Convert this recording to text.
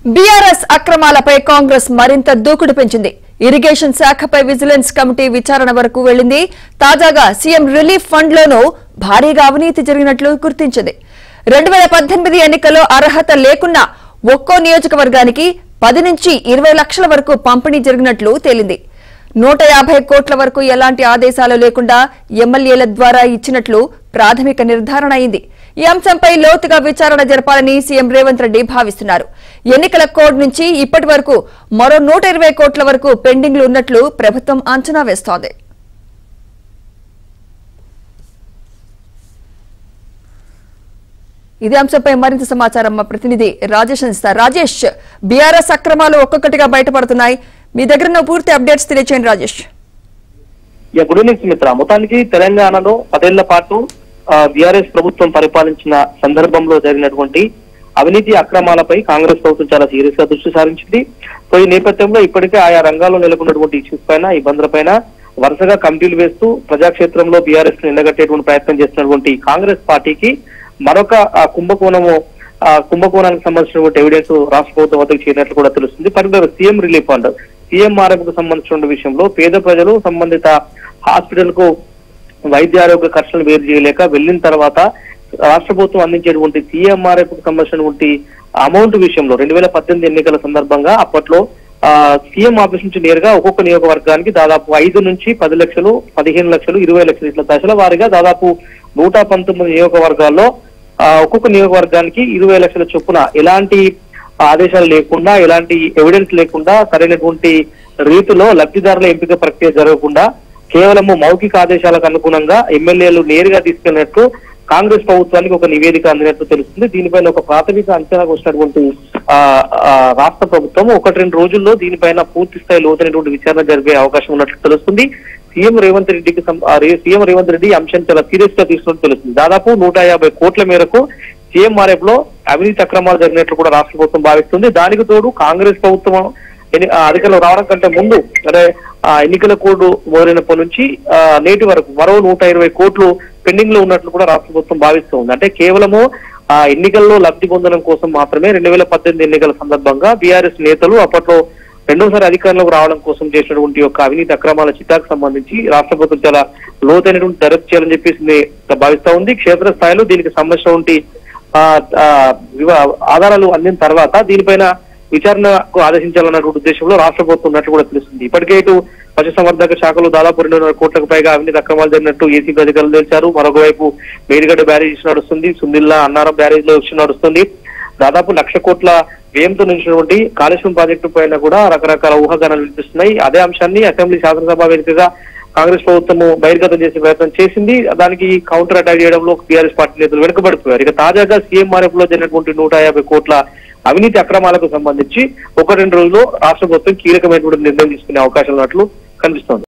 BRS అక్రమాలపై Congress మరింత దూకుడు పెంచింది. ఇరిగేషన్ శాఖపై విజిలెన్స్ కమిటీ విచారణ వరకు వెళ్లింది. తాజాగా సీఎం రిలీఫ్ ఫండ్ లోనూ భారీగా అవినీతి జరిగినట్లు గుర్తించింది. 2018 ఎన్నికల్లో అర్హత లేకున్నా ఒక్కో నియోజకవర్గానికి 10 నుంచి 20 లక్షల వరకు పంపిణీ జరిగినట్లు తేలింది. 150 కోట్ల వరకు ఎలాంటి ఆదేశాలు లేకుండా ఎమ్మెల్యేల ద్వారా ఇచ్చినట్లు ప్రాథమిక నిర్ధారణ అయింది. ఈ అంశంపై లోతుగా విచారణ జరపాలని సీఎం రేవంత్ రెడ్డి భావిస్తున్నారు. ఎన్నికల కోడ్ నుంచి ఇప్పటి వరకు మరో 120 కోట్ల వరకు పెండింగ్లు ఉన్నట్లు ప్రభుత్వం అంచనా వేస్తోంది. ఇదే అంశంపై మరింత సమాచారం మా ప్రతినిధి రాజేష్ అందిస్తారు. రాజేష్, బీఆర్ఎస్ అక్రమాలు ఒక్కొక్కటిగా బయటపడుతున్నాయి. మీ దగ్గర పూర్తి అప్డేట్స్ తెలియచేయండి రాజేష్. Good evening Sumitra. మొత్తానికి తెలంగాణలో 10 ఏళ్ల పాటు బీఆర్ఎస్ ప్రభుత్వం పరిపాలించిన సందర్భంలో జరిగినటువంటి అవినీతి అక్రమాలపై కాంగ్రెస్ ప్రభుత్వం చాలా సీరియస్ గా దృష్టి సారించింది. సో ఈ నేపథ్యంలో ఇప్పటికే ఆయా రంగాల్లో నెలకొన్నటువంటి ఇష్యూస్ పైన, ఇబ్బందులపైన వరుసగా కమిటీలు వేస్తూ ప్రజాక్షేత్రంలో బీఆర్ఎస్ ను ఎండగట్టేటువంటి ప్రయత్నం చేస్తున్నటువంటి కాంగ్రెస్ పార్టీకి మరొక కుంభకోణానికి సంబంధించినటువంటి ఎవిడెన్స్ రాష్ట్ర ప్రభుత్వం వద్దకు చేరినట్లు కూడా తెలుస్తుంది. Particular CM relief fund, CMRF కు సంబంధించిన విషయంలో పేద ప్రజలు సంబంధిత హాస్పిటల్ కు వైద్య ఆరోగ్య ఖర్చులను వేరు చేయలేక వెళ్లిన తర్వాత రాష్ట్ర ప్రభుత్వం అందించేటువంటి సీఎంఆర్ఎఫ్ కు సంబంధించినటువంటి అమౌంట్ విషయంలో 2018 ఎన్నికల సందర్భంగా అప్పట్లో సీఎం ఆఫీస్ నుంచి నేరుగా ఒక్కొక్క నియోజకవర్గానికి దాదాపు 5 నుంచి 10 లక్షలు, 15 లక్షలు, 20 లక్షలు ఇట్లా దశల వారీగా దాదాపు 119 నియోజకవర్గాల్లో ఒక్కొక్క నియోజకవర్గానికి 20 లక్షల చొప్పున ఎలాంటి ఆదేశాలు లేకుండా, ఎలాంటి ఎవిడెన్స్ లేకుండా, సరైనటువంటి రీతిలో లబ్ధిదారుల ఎంపిక ప్రక్రియ జరగకుండా కేవలము మౌఖిక ఆదేశాలకు అనుగుణంగా ఎమ్మెల్యేలు నేరుగా తీసుకెళ్లినట్టు కాంగ్రెస్ ప్రభుత్వానికి ఒక నివేదిక అందినట్లు తెలుస్తుంది. దీనిపైన ఒక ప్రాథమిక అంచనాకు వచ్చినటువంటి రాష్ట్ర ప్రభుత్వం 1-2 రోజుల్లో దీనిపైన పూర్తి స్థాయి లోతైనటువంటి విచారణ జరిగే అవకాశం ఉన్నట్లు తెలుస్తుంది. సీఎం రేవంత్ రెడ్డి అంశాన్ని చాలా సీరియస్ గా తీసుకున్నట్టు తెలుస్తుంది. దాదాపు 150 కోట్ల మేరకు సీఎంఆర్ఎఫ్ లో అవినీతి అక్రమాలు జరిగినట్లు కూడా రాష్ట్ర ప్రభుత్వం భావిస్తుంది. దానికి తోడు కాంగ్రెస్ ప్రభుత్వం అధికారంలో రావడం కంటే ముందు, అంటే ఎన్నికల కోడ్ మొదలైనప్పటి నుంచి నేటి వరకు మరో 120 కోట్లు పెండింగ్ లో ఉన్నట్లు కూడా రాష్ట్ర ప్రభుత్వం భావిస్తూ ఉంది. అంటే కేవలము ఎన్నికల్లో లబ్ధి పొందడం కోసం మాత్రమే 2018 ఎన్నికల సందర్భంగా బీఆర్ఎస్ నేతలు అప్పట్లో రెండోసారి అధికారంలోకి రావడం కోసం చేసినటువంటి యొక్క అవినీతి అక్రమాల చిట్టాకు సంబంధించి రాష్ట్ర ప్రభుత్వం చాలా లోతైనటువంటి దర్యాప్తు చేయాలని చెప్పేసి భావిస్తా ఉంది. క్షేత్రస్థాయిలో దీనికి సంబంధించినటువంటి ఆధారాలు అందిన తర్వాత దీనిపైన విచారణకు ఆదేశించాలన్నటువంటి ఉద్దేశంలో రాష్ట్ర ప్రభుత్వం ఉన్నట్లు కూడా తెలుస్తుంది. ఇప్పటికే ఇటు పశుసంవర్ధక శాఖలో దాదాపు 200 కోట్లకు పైగా అవినీతి అక్రమాలు జరిగినట్టు ఏసీబీ అధికారులు తెలిసారు. మరొక వైపు మేడిగడ్డ బ్యారేజ్ నడుస్తుంది, సుందిల్లా అన్నారం బ్యారేజ్ లో నడుస్తుంది. దాదాపు 1,00,000 కోట్ల వ్యయంతో నిలిచినటువంటి కాళేశ్వరం ప్రాజెక్టు పైన కూడా రకరకాల ఊహాగానాలు వినిపిస్తున్నాయి. అదే అంశాన్ని అసెంబ్లీ శాసనసభ వేదికగా కాంగ్రెస్ ప్రభుత్వము బహిర్గతం చేసే ప్రయత్నం చేసింది. దానికి కౌంటర్ అటాక్ చేయడంలో బీఆర్ఎస్ పార్టీ నేతలు వెనుకబడిపోయారు. ఇక తాజాగా సీఎంఆర్ఎఫ్ లో జరిగినటువంటి 150 కోట్ల అవినీతి అక్రమాలకు సంబంధించి 1-2 రోజుల్లో రాష్ట్ర ప్రభుత్వం కీలకమైనటువంటి నిర్ణయం తీసుకునే అవకాశం ఉన్నట్లు కనిపిస్తోంది.